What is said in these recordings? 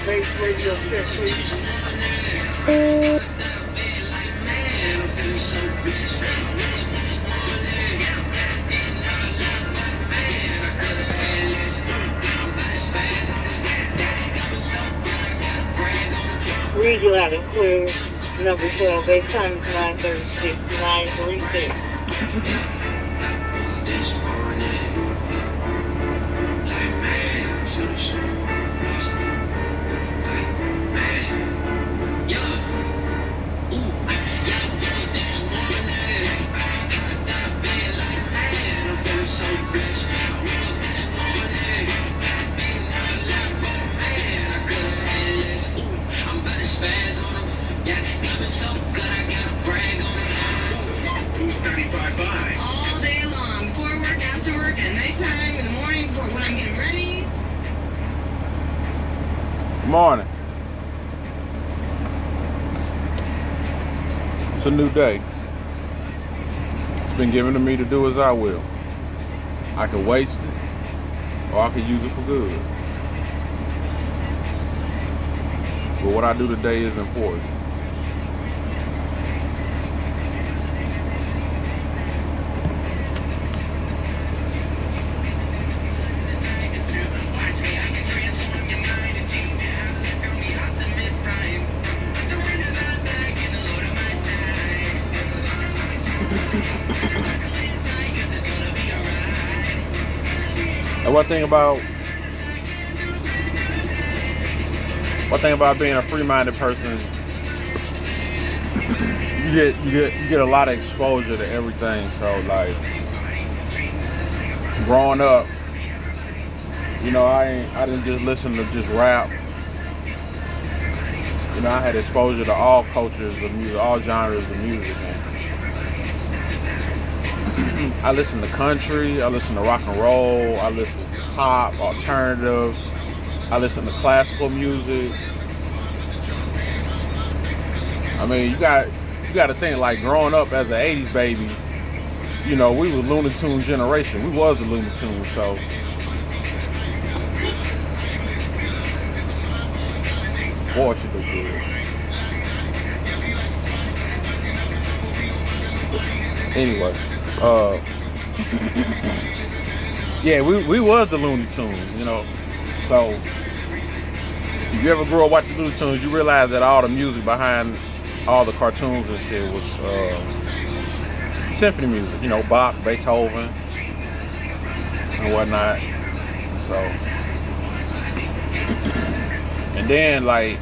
Base radio check, please. Read you out and clear. Number 12, base time is 9:36, 9:36. All day long, before work, after work, at nighttime, in the morning, before when I'm getting ready. Good morning. It's a new day. It's been given to me to do as I will. I could waste it, or I could use it for good. But what I do today is important. And one thing about being a free-minded person, you get a lot of exposure to everything. So like growing up, I didn't just listen to just rap. I had exposure to all cultures of music, all genres of music. I listen to country, I listen to rock and roll, I listen to pop, alternative, I listen to classical music. I mean, you got to think, like, growing up as an 80s baby, we was Looney Tunes generation. We was the Looney Tunes, so boy, she look good. Anyway, yeah, we was the Looney Tunes, So if you ever grew up watching Looney Tunes, you realize that all the music behind all the cartoons and shit was symphony music, Bach, Beethoven, and whatnot. So, and then like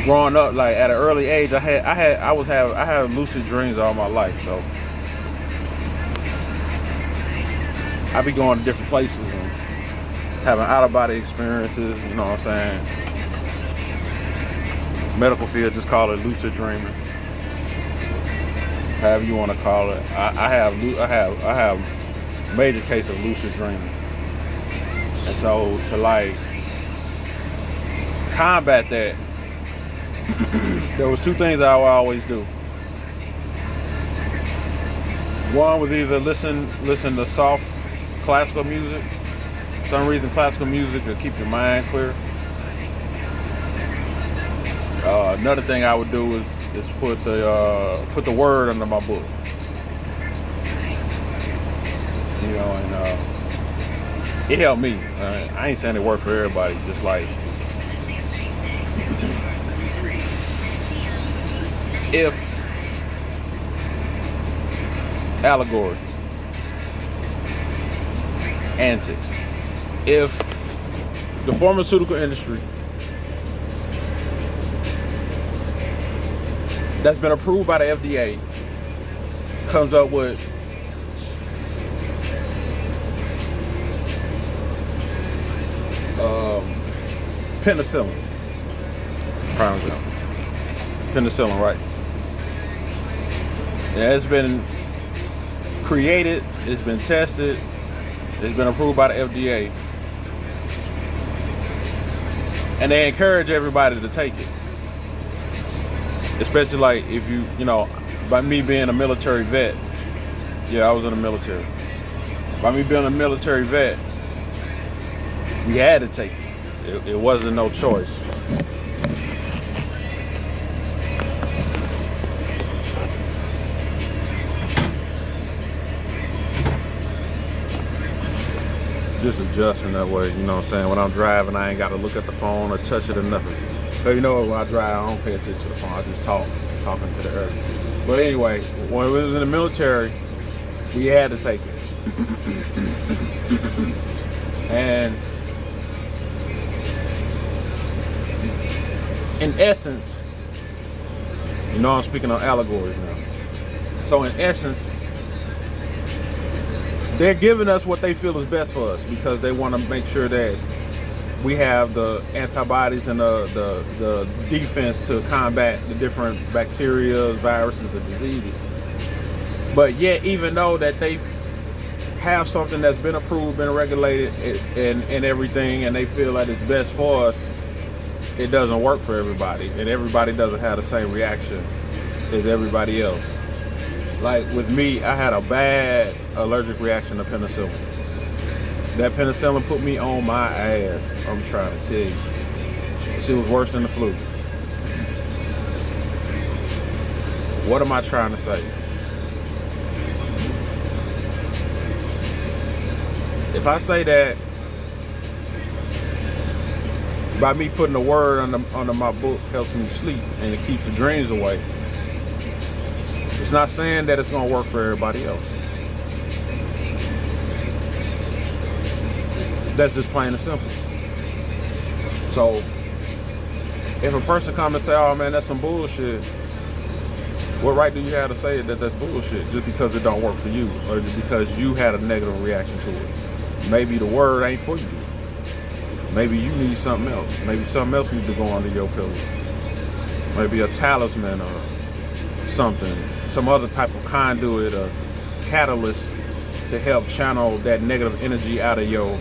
growing up, like at an early age, I had lucid dreams all my life. So I be going to different places and having out-of-body experiences. You know what I'm saying? Medical field just call it lucid dreaming, however you want to call it. I have major case of lucid dreaming, and so to like combat that, there was two things I would always do. One was either listen to soft classical music. For some reason, classical music will keep your mind clear. Another thing I would do is put the word under my book. And it helped me. I ain't saying it worked for everybody, just like if allegory, antics, if the pharmaceutical industry that's been approved by the FDA comes up with penicillin, prime example, penicillin, right? And it's been created, it's been tested, it's been approved by the FDA, and they encourage everybody to take it. Especially like if by me being a military vet, I was in the military. By me being a military vet, we had to take it. It wasn't no choice. Just adjusting that way, you know what I'm saying? When I'm driving, I ain't got to look at the phone or touch it or nothing. But you know, when I drive, I don't pay attention to the phone. I just talking to the earth. But anyway, when we was in the military, we had to take it. And in essence, you know, I'm speaking on allegories now. So in essence, they're giving us what they feel is best for us because they want to make sure that we have the antibodies and the defense to combat the different bacteria, viruses, and diseases. But yet, even though that they have something that's been approved, been regulated, and everything, and they feel that it's best for us, it doesn't work for everybody, and everybody doesn't have the same reaction as everybody else. Like with me, I had a bad allergic reaction to penicillin. That penicillin put me on my ass, I'm trying to tell you. She was worse than the flu. What am I trying to say? If I say that by me putting a word under my book helps me sleep and it keeps the dreams away, it's not saying that it's going to work for everybody else. That's just plain and simple. So, if a person comes and say, oh man, that's some bullshit, what right do you have to say that that's bullshit just because it don't work for you or because you had a negative reaction to it? Maybe the word ain't for you. Maybe you need something else. Maybe something else needs to go under your pillow. Maybe a talisman or something. Some other type of conduit or catalyst to help channel that negative energy out of your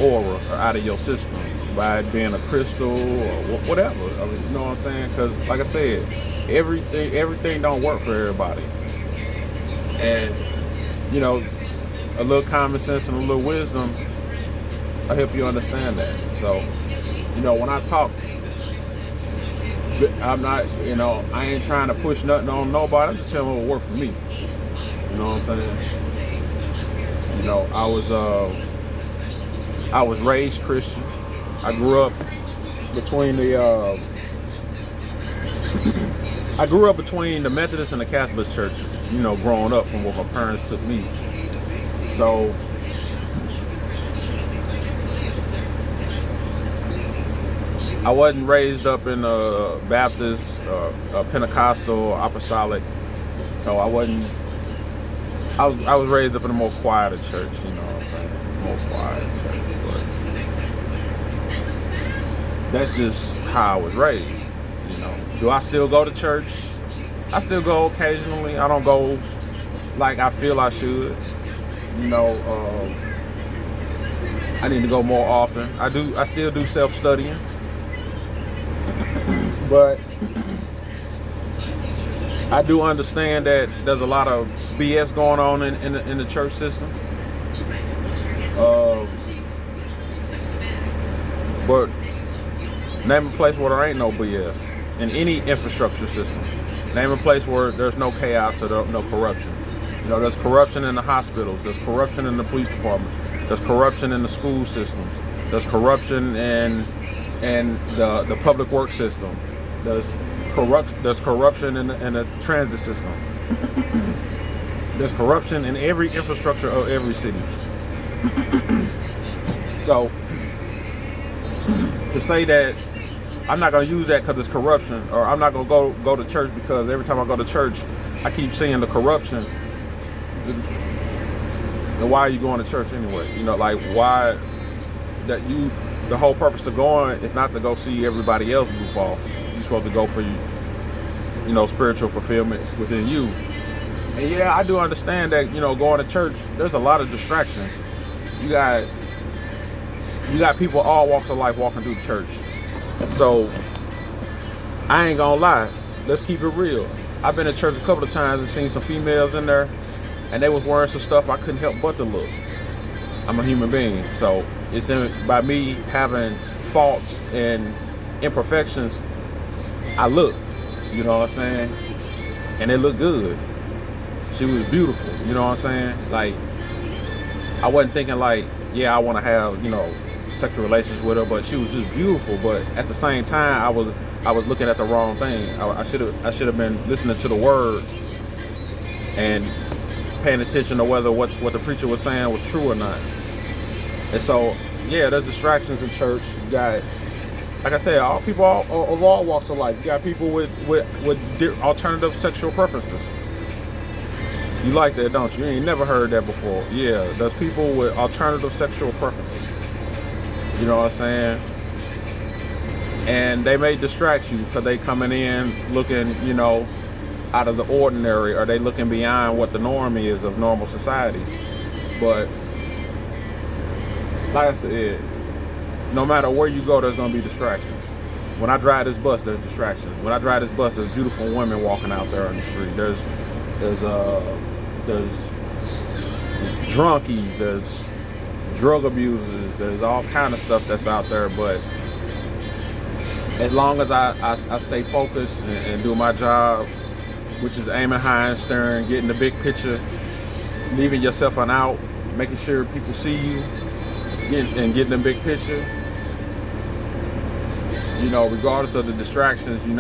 aura or out of your system by it being a crystal or whatever. I mean, you know what I'm saying? Because like I said, everything don't work for everybody. And, you know, a little common sense and a little wisdom will help you understand that. So, you know, when I talk, I'm not, you know, I ain't trying to push nothing on nobody. I'm just telling them what worked for me. You know what I'm saying? You know, I was raised Christian. I grew up between the Methodist and the Catholic churches, you know, growing up from where my parents took me. So I wasn't raised up in a Baptist, Pentecostal, Apostolic. So I was raised up in a more quieter church, you know what I'm saying? More quiet church. But that's just how I was raised, you know. Do I still go to church? I still go occasionally. I don't go like I feel I should. You know, I need to go more often. I still do self-studying. But I do understand that there's a lot of BS going on in the church system. But name a place where there ain't no BS in any infrastructure system. Name a place where there's no chaos or no corruption. You know, there's corruption in the hospitals. There's corruption in the police department. There's corruption in the school systems. There's corruption in the public works system. There's corruption in the transit system. There's corruption in every infrastructure of every city. So to say that I'm not going to use that because it's corruption, or I'm not going to go to church because every time I go to church I keep seeing the corruption, then why are you going to church anyway? You know, like why the whole purpose of going is not to go see everybody else goof off. You're supposed to go for you know, spiritual fulfillment within you. And yeah, I do understand that, you know, going to church, there's a lot of distraction. You got people all walks of life walking through the church. So I ain't gonna lie, let's keep it real. I've been to church a couple of times and seen some females in there, and they was wearing some stuff I couldn't help but to look. I'm a human being, so it's by me having faults and imperfections, I look, you know what I'm saying? And it looked good. She was beautiful, you know what I'm saying? Like, I wasn't thinking like, yeah, I want to have, you know, sexual relations with her, but she was just beautiful. But at the same time, I was looking at the wrong thing. I should have been listening to the word and paying attention to whether what the preacher was saying was true or not. And so, yeah, there's distractions in church. You got, like I said, all people of all walks of life. You got people with alternative sexual preferences. You like that, don't you? You ain't never heard that before. Yeah, there's people with alternative sexual preferences. You know what I'm saying? And they may distract you because they coming in looking, you know, out of the ordinary, or they looking beyond what the norm is of normal society. But like I said, no matter where you go, there's gonna be distractions. When I drive this bus, there's distractions. When I drive this bus, there's beautiful women walking out there on the street. There's drunkies, there's drug abusers, there's all kind of stuff that's out there. But as long as I stay focused and do my job, which is aiming high and stern, getting the big picture, leaving yourself an out, making sure people see you, getting the big picture. You know, regardless of the distractions, you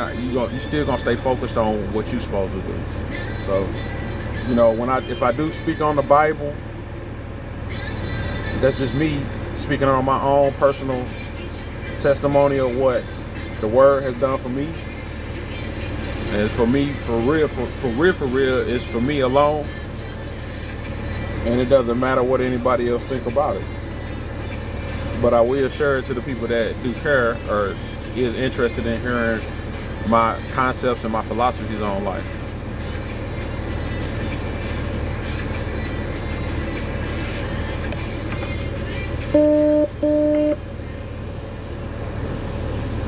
still gonna stay focused on what you're supposed to do. So, you know, if I do speak on the Bible, that's just me speaking on my own personal testimony of what the Word has done for me. And for me, for real, it's for me alone. And it doesn't matter what anybody else think about it. But I will share it to the people that do care or is interested in hearing my concepts and my philosophies on life.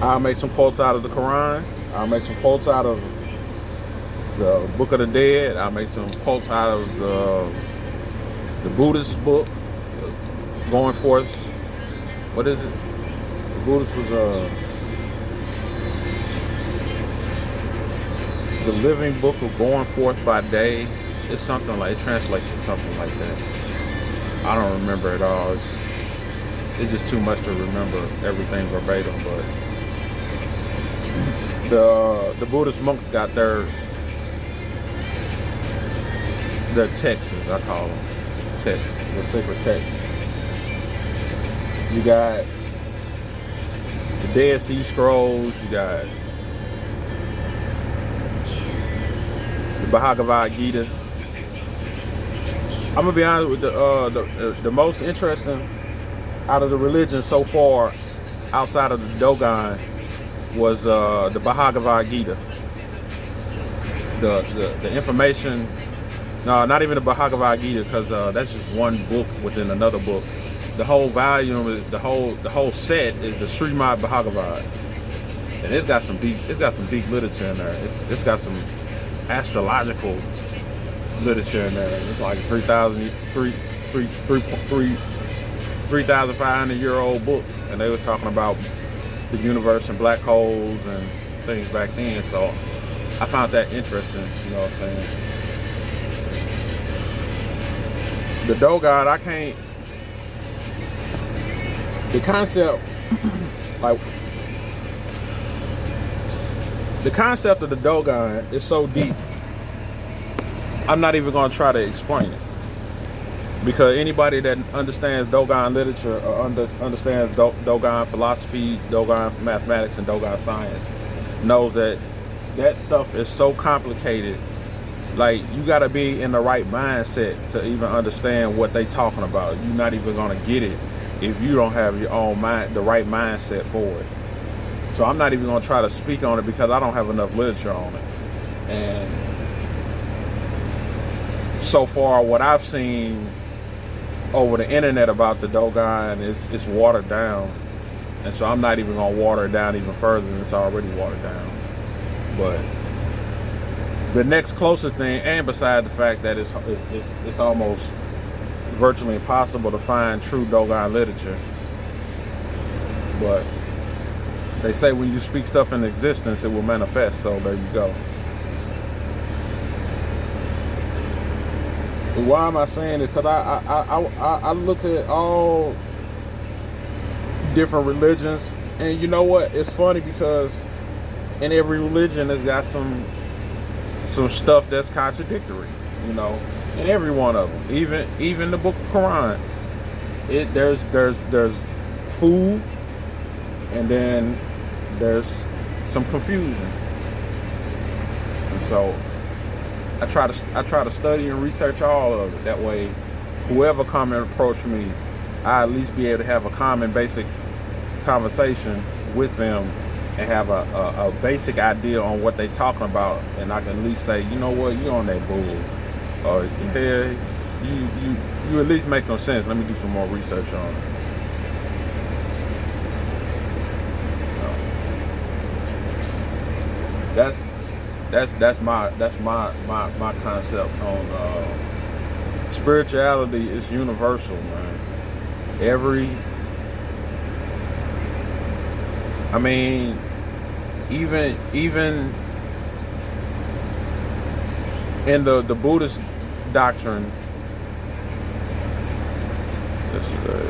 I'll make some quotes out of the Quran. I'll make some quotes out of the Book of the Dead. I'll make some quotes out of the Buddhist book, Going Forth. What is it? The Buddhist was the Living Book of Going Forth by Day. It's something like, it translates to something like that. I don't remember it all. It's just too much to remember everything verbatim, but the Buddhist monks got their texts, I call them texts, the sacred texts. You got the Dead Sea Scrolls, you got the Bhagavad Gita. I'm gonna be honest with the most interesting out of the religion so far, outside of the Dogon, was the Bhagavad Gita. The information, no, not even the Bhagavad Gita, because that's just one book within another book. The whole volume is the whole set is the Srimad Bhagavad, and it's got some deep literature in there. It's got some astrological literature in there. It's like 3,500-year-old book, and they was talking about the universe and black holes and things back then. So I found that interesting. You know what I'm saying? The Dogon, I can't. The concept, like the concept of the Dogon is so deep. I'm not even going to try to explain it, because anybody that understands Dogon literature or understands Dogon philosophy, Dogon mathematics, and Dogon science knows that stuff is so complicated. Like, you got to be in the right mindset to even understand what they talking about. You're not even going to get it if you don't have your own mind, the right mindset for it. So I'm not even going to try to speak on it because I don't have enough literature on it. And so far, what I've seen over the internet about the Dogon is it's watered down. And so I'm not even going to water it down even further than it's already watered down. But the next closest thing, and beside the fact that it's almost virtually impossible to find true Dogon literature, but They say when you speak stuff in existence, it will manifest. So there you go. But why am I saying it? Because I looked at all different religions, and you know what? It's funny because in every religion, it's got some stuff that's contradictory. You know, in every one of them, even the Book of Quran, there's food, and then there's some confusion, and so I try to study and research all of it. That way, whoever come and approach me, I at least be able to have a common basic conversation with them and have a basic idea on what they talking about, and I can at least say, you know what, you on that bull, or yeah, you at least make some sense. Let me do some more research on it. That's my concept on spirituality. Is universal, man. I mean, even in the Buddhist doctrine, yesterday,